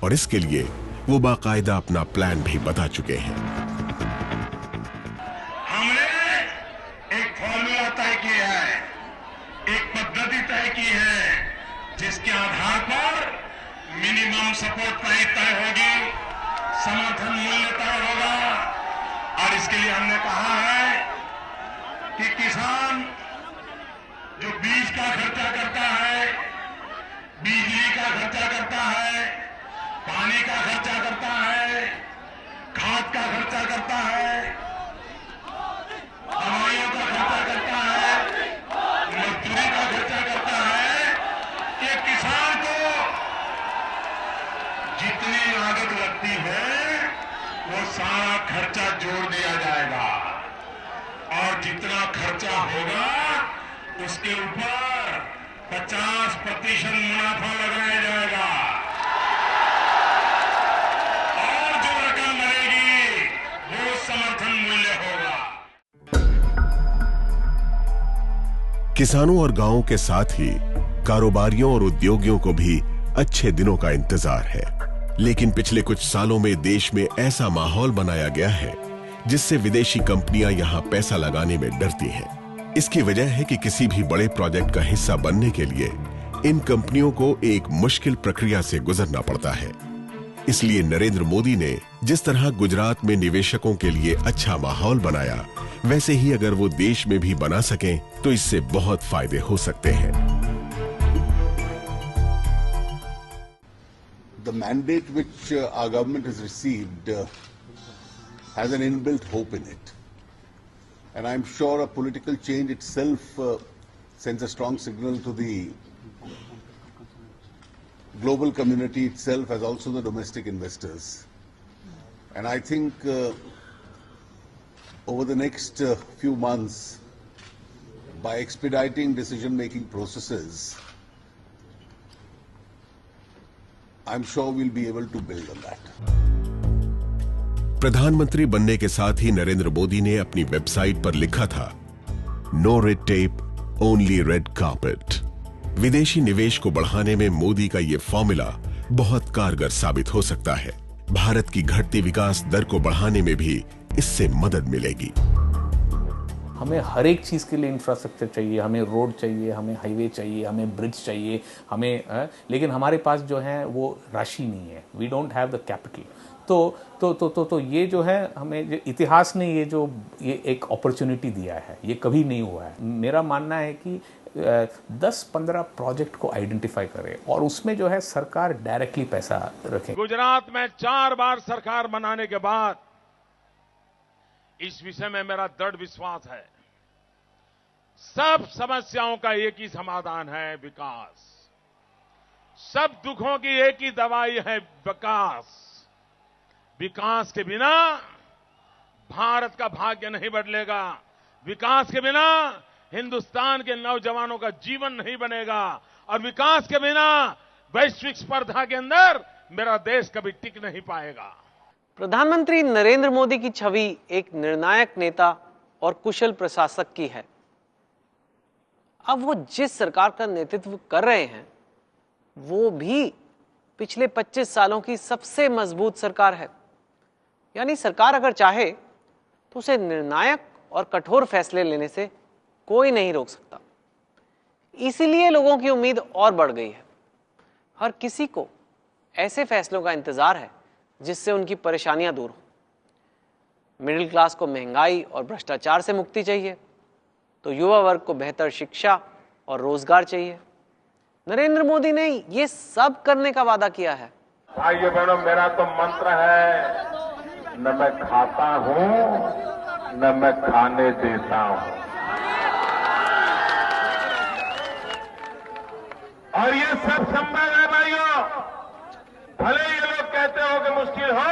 और इसके लिए वो बाकायदा अपना प्लान भी बता चुके हैं। हमने एक फॉर्मूला तय किया है, एक पद्धति तय की है, जिसके आधार पर मिनिमम सपोर्ट प्राइस तय होगी, समर्थन मूल्य तय होगा, और इसके लिए हमने कहा है कि किसान जो बीज का खर्चा करता है, बिजली का खर्चा करता है, पानी का खर्चा करता है, खाद का खर्चा करता है, दवाइयों का खर्चा करता है, मजदूरी का खर्चा करता है, कि किसान को जितनी लागत लगती है वो सारा खर्चा जोड़ दिया जाएगा, और जितना खर्चा होगा उसके ऊपर 50% मुनाफा लगाया जाएगा, और जो रकम मिलेगी वो समर्थन मूल्य होगा। किसानों और गांवों के साथ ही कारोबारियों और उद्योगियों को भी अच्छे दिनों का इंतजार है, लेकिन पिछले कुछ सालों में देश में ऐसा माहौल बनाया गया है जिससे विदेशी कंपनियां यहां पैसा लगाने में डरती हैं। इसकी वजह है कि किसी भी बड़े प्रोजेक्ट का हिस्सा बनने के लिए इन कंपनियों को एक मुश्किल प्रक्रिया से गुजरना पड़ता है। इसलिए नरेंद्र मोदी ने जिस तरह गुजरात में निवेशकों के लिए अच्छा माहौल बनाया, वैसे ही अगर वो देश में भी बना सकें तो इससे बहुत फायदे हो सकते हैं। The mandate which our government has received has an inbuilt hope in it. And I'm sure a political change itself sends a strong signal to the global community itself, as also the domestic investors. And I think over the next few months, by expediting decision-making processes, I'm sure we'll be able to build on that. प्रधानमंत्री बनने के साथ ही नरेंद्र मोदी ने अपनी website पर लिखा था, no red tape, only red carpet. विदेशी निवेश को बढ़ाने में मोदी का यह फॉर्मूला बहुत कारगर साबित हो सकता है। भारत की घटती विकास दर को बढ़ाने में भी इससे मदद मिलेगी। हमें हर एक चीज़ के लिए इंफ्रास्ट्रक्चर चाहिए, हमें रोड चाहिए, हमें हाईवे चाहिए, हमें ब्रिज चाहिए, लेकिन हमारे पास जो है वो राशि नहीं है। We don't have the capital. तो ये जो है हमें इतिहास ने ये एक अपॉर्चुनिटी दिया है, ये कभी नहीं हुआ है। मेरा मानना है कि 10-15 प्रोजेक्ट को आइडेंटिफाई करे और उसमें जो है सरकार डायरेक्टली पैसा रखे। गुजरात में 4 बार सरकार बनाने के बाद इस विषय में मेरा दृढ़ विश्वास है, सब समस्याओं का एक ही समाधान है, विकास। सब दुखों की एक ही दवाई है, विकास। विकास के बिना भारत का भाग्य नहीं बदलेगा। विकास के बिना हिंदुस्तान के नौजवानों का जीवन नहीं बनेगा और विकास के बिना वैश्विक स्पर्धा के अंदर मेरा देश कभी टिक नहीं पाएगा। प्रधानमंत्री नरेंद्र मोदी की छवि एक निर्णायक नेता और कुशल प्रशासक की है। अब वो जिस सरकार का नेतृत्व कर रहे हैं वो भी पिछले 25 सालों की सबसे मजबूत सरकार है। यानी सरकार अगर चाहे तो उसे निर्णायक और कठोर फैसले लेने से कोई नहीं रोक सकता। इसीलिए लोगों की उम्मीद और बढ़ गई है। हर किसी को ऐसे फैसलों का इंतजार है जिससे उनकी परेशानियां दूर हो। मिडिल क्लास को महंगाई और भ्रष्टाचार से मुक्ति चाहिए तो युवा वर्ग को बेहतर शिक्षा और रोजगार चाहिए। नरेंद्र मोदी ने ये सब करने का वादा किया है। भाइयों बहनों, मेरा तो मंत्र है, न मैं खाता हूं न मैं खाने देता हूं। और ये सब संभव है भाइयों। भले ये लोग कहते हो कि मुश्किल हो,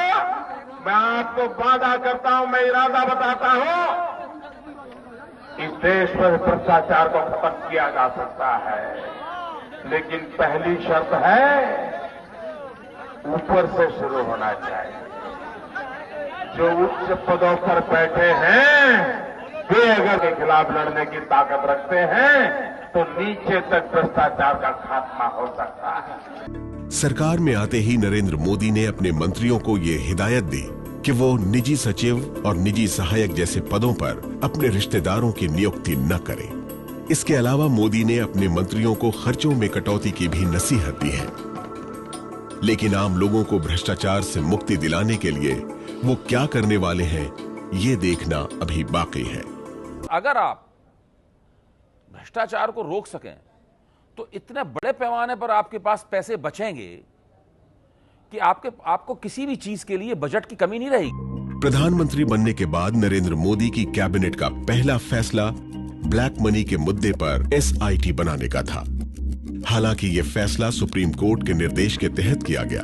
मैं आपको वादा करता हूं, मैं इरादा बताता हूं, इस देश में भ्रष्टाचार को खत्म किया जा सकता है। लेकिन पहली शर्त है, ऊपर से शुरू होना चाहिए। जो उच्च पदों पर बैठे हैं वे अगर के खिलाफ लड़ने की ताकत रखते हैं तो नीचे तक भ्रष्टाचार का खात्मा हो सकता है। सरकार में आते ही नरेंद्र मोदी ने अपने मंत्रियों को ये हिदायत दी कि वो निजी सचिव और निजी सहायक जैसे पदों पर अपने रिश्तेदारों की नियुक्ति न करें। इसके अलावा मोदी ने अपने मंत्रियों को खर्चों में कटौती की भी नसीहत दी है। लेकिन आम लोगों को भ्रष्टाचार से मुक्ति दिलाने के लिए वो क्या करने वाले हैं, ये देखना अभी बाकी है। अगर आप भ्रष्टाचार को रोक सकें तो इतने बड़े पैमाने पर आपके पास पैसे बचेंगे कि आपको किसी भी चीज के लिए बजट की कमी नहीं रहेगी। प्रधानमंत्री बनने के बाद नरेंद्र मोदी की कैबिनेट का पहला फैसला ब्लैक मनी के मुद्दे पर SIT बनाने का था। हालांकि यह फैसला सुप्रीम कोर्ट के निर्देश के तहत किया गया,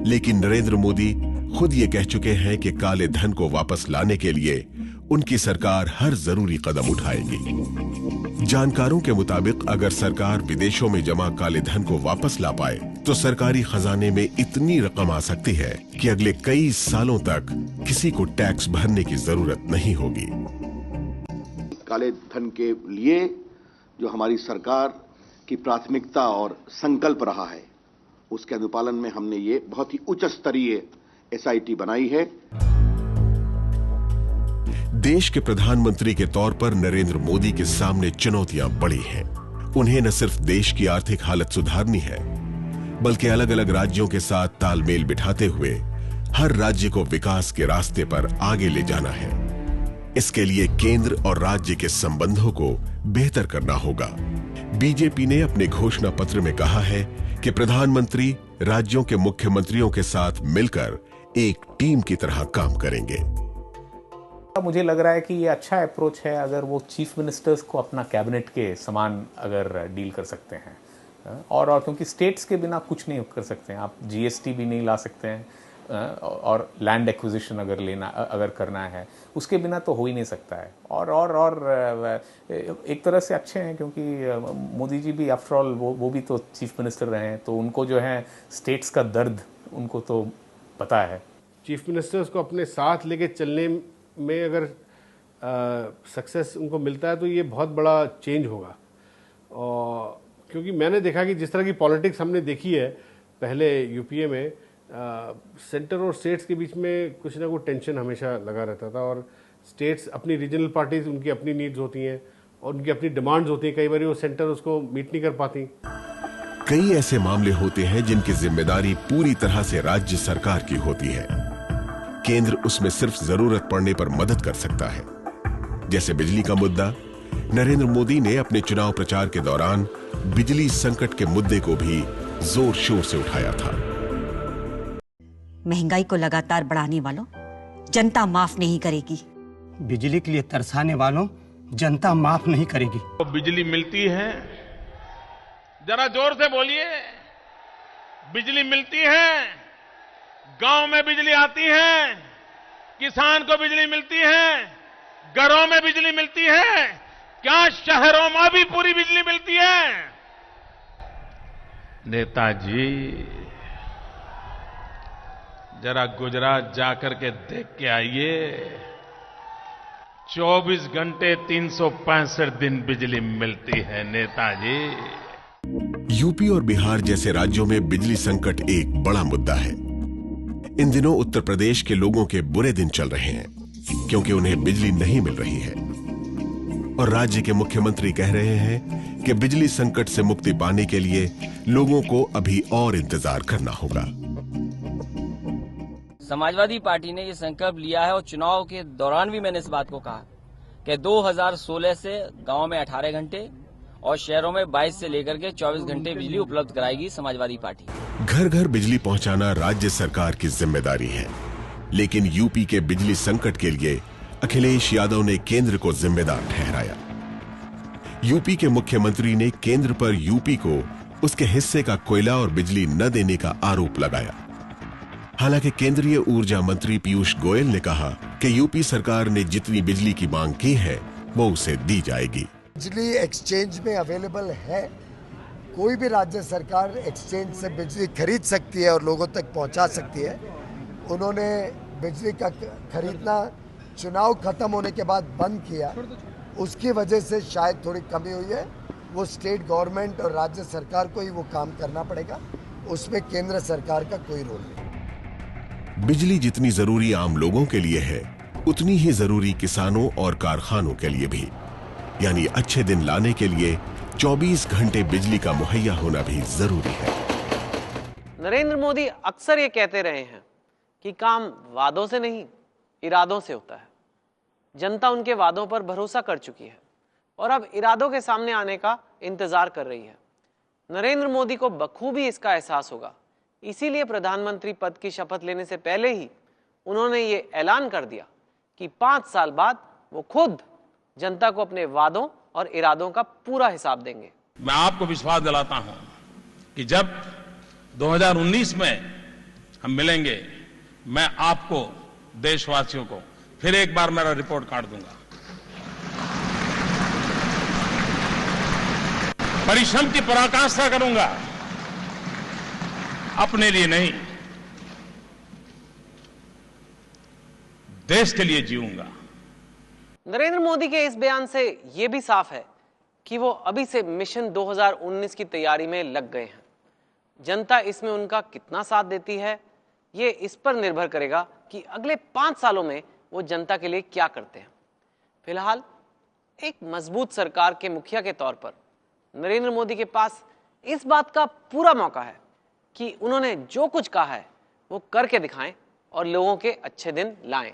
लेकिन नरेंद्र मोदी खुद ये कह चुके हैं कि काले धन को वापस लाने के लिए उनकी सरकार हर जरूरी कदम उठाएगी। जानकारों के मुताबिक अगर सरकार विदेशों में जमा काले धन को वापस ला पाए तो सरकारी खजाने में इतनी रकम आ सकती है कि अगले कई सालों तक किसी को टैक्स भरने की जरूरत नहीं होगी। काले धन के लिए जो हमारी सरकार की प्राथमिकता और संकल्प रहा है उसके अनुपालन में हमने ये बहुत ही उच्च स्तरीय SIT बनाई है। देश के प्रधानमंत्री के तौर पर नरेंद्र मोदी के सामने चुनौतियां बड़ी हैं। उन्हें न सिर्फ देश की आर्थिक हालत सुधारनी है बल्कि अलग अलग राज्यों के साथ तालमेल बिठाते हुए हर राज्य को विकास के रास्ते पर आगे ले जाना है। इसके लिए केंद्र और राज्य के संबंधों को बेहतर करना होगा। बीजेपी ने अपने घोषणा पत्र में कहा है कि प्रधानमंत्री राज्यों के मुख्यमंत्रियों के साथ मिलकर एक टीम की तरह काम करेंगे। मुझे लग रहा है कि ये अच्छा अप्रोच है अगर वो चीफ मिनिस्टर्स को अपना कैबिनेट के समान अगर डील कर सकते हैं और क्योंकि स्टेट्स के बिना कुछ नहीं कर सकते हैं। आप GST भी नहीं ला सकते हैं, और लैंड एक्विजिशन अगर करना है, उसके बिना तो हो ही नहीं सकता है। और एक तरह से अच्छे हैं क्योंकि मोदी जी भी आफ्टर ऑल वो भी तो चीफ मिनिस्टर रहे हैं, तो उनको जो है स्टेट्स का दर्द उनको तो पता है। चीफ मिनिस्टर्स को अपने साथ लेके चलने में अगर सक्सेस उनको मिलता है तो ये बहुत बड़ा चेंज होगा। और क्योंकि मैंने देखा कि जिस तरह की पॉलिटिक्स हमने देखी है पहले यूपीए में, सेंटर और स्टेट्स के बीच में कुछ ना कुछ टेंशन हमेशा लगा रहता था, और स्टेट्स अपनी रीजनल पार्टीज उनकी अपनी नीड्स होती हैं और उनकी अपनी डिमांड्स होती हैं, कई बार वो सेंटर उसको मीट नहीं कर पाती। कई ऐसे मामले होते हैं जिनकी जिम्मेदारी पूरी तरह से राज्य सरकार की होती है। केंद्र उसमें सिर्फ जरूरत पड़ने पर मदद कर सकता है। जैसे बिजली का मुद्दा, नरेंद्र मोदी ने अपने चुनाव प्रचार के दौरान बिजली संकट के मुद्दे को भी जोर शोर से उठाया था। महंगाई को लगातार बढ़ाने वालों जनता माफ नहीं करेगी। बिजली के लिए तरसाने वालों जनता माफ नहीं करेगी। तो बिजली मिलती है, जरा जोर से बोलिए, बिजली मिलती है, गांव में बिजली आती है, किसान को बिजली मिलती है, घरों में बिजली मिलती है, क्या शहरों में भी पूरी बिजली मिलती है? नेताजी जरा गुजरात जाकर के देख के आइए, 24 घंटे 365 दिन बिजली मिलती है नेताजी। यूपी और बिहार जैसे राज्यों में बिजली संकट एक बड़ा मुद्दा है। इन दिनों उत्तर प्रदेश के लोगों के बुरे दिन चल रहे हैं क्योंकि उन्हें बिजली नहीं मिल रही है, और राज्य के मुख्यमंत्री कह रहे हैं कि बिजली संकट से मुक्ति पाने के लिए लोगों को अभी और इंतजार करना होगा। समाजवादी पार्टी ने ये संकल्प लिया है और चुनाव के दौरान भी मैंने इस बात को कहा कि 2016 से गांव में 18 घंटे और शहरों में 22 से लेकर के 24 घंटे बिजली उपलब्ध कराएगी समाजवादी पार्टी। घर घर बिजली पहुंचाना राज्य सरकार की जिम्मेदारी है, लेकिन यूपी के बिजली संकट के लिए अखिलेश यादव ने केंद्र को जिम्मेदार ठहराया। यूपी के मुख्यमंत्री ने केंद्र पर यूपी को उसके हिस्से का कोयला और बिजली न देने का आरोप लगाया। हालांकि केंद्रीय ऊर्जा मंत्री पीयूष गोयल ने कहा कि यूपी सरकार ने जितनी बिजली की मांग की है वो उसे दी जाएगी। बिजली एक्सचेंज में अवेलेबल है, कोई भी राज्य सरकार एक्सचेंज से बिजली खरीद सकती है और लोगों तक पहुंचा सकती है। उन्होंने बिजली का खरीदना चुनाव खत्म होने के बाद बंद किया, उसकी वजह से शायद थोड़ी कमी हुई है। वो स्टेट गवर्नमेंट और राज्य सरकार को ही वो काम करना पड़ेगा, उसमें केंद्र सरकार का कोई रोल नहीं। बिजली जितनी जरूरी आम लोगों के लिए है, उतनी ही जरूरी किसानों और कारखानों के लिए भी। यानी अच्छे दिन लाने के लिए 24 घंटे बिजली का मुहैया होना भी जरूरी है। नरेंद्र मोदी अक्सर ये कहते रहे हैं कि काम वादों से नहीं, इरादों से होता है। जनता उनके वादों पर भरोसा कर चुकी है और अब इरादों के सामने आने का इंतजार कर रही है। नरेंद्र मोदी को बखूबी इसका एहसास होगा, इसीलिए प्रधानमंत्री पद की शपथ लेने से पहले ही उन्होंने ये ऐलान कर दिया कि 5 साल बाद वो खुद जनता को अपने वादों और इरादों का पूरा हिसाब देंगे। मैं आपको विश्वास दिलाता हूं कि जब 2019 में हम मिलेंगे, मैं आपको, देशवासियों को फिर एक बार मेरा रिपोर्ट कार्ड दूंगा। परिश्रम की पराकाष्ठा करूंगा, अपने लिए नहीं, देश के लिए जीऊंगा। नरेंद्र मोदी के इस बयान से यह भी साफ है कि वो अभी से मिशन 2019 की तैयारी में लग गए हैं। जनता इसमें उनका कितना साथ देती है, ये इस पर निर्भर करेगा कि अगले 5 सालों में वो जनता के लिए क्या करते हैं। फिलहाल एक मजबूत सरकार के मुखिया के तौर पर नरेंद्र मोदी के पास इस बात का पूरा मौका है कि उन्होंने जो कुछ कहा है वो करके दिखाएं और लोगों के अच्छे दिन लाएं।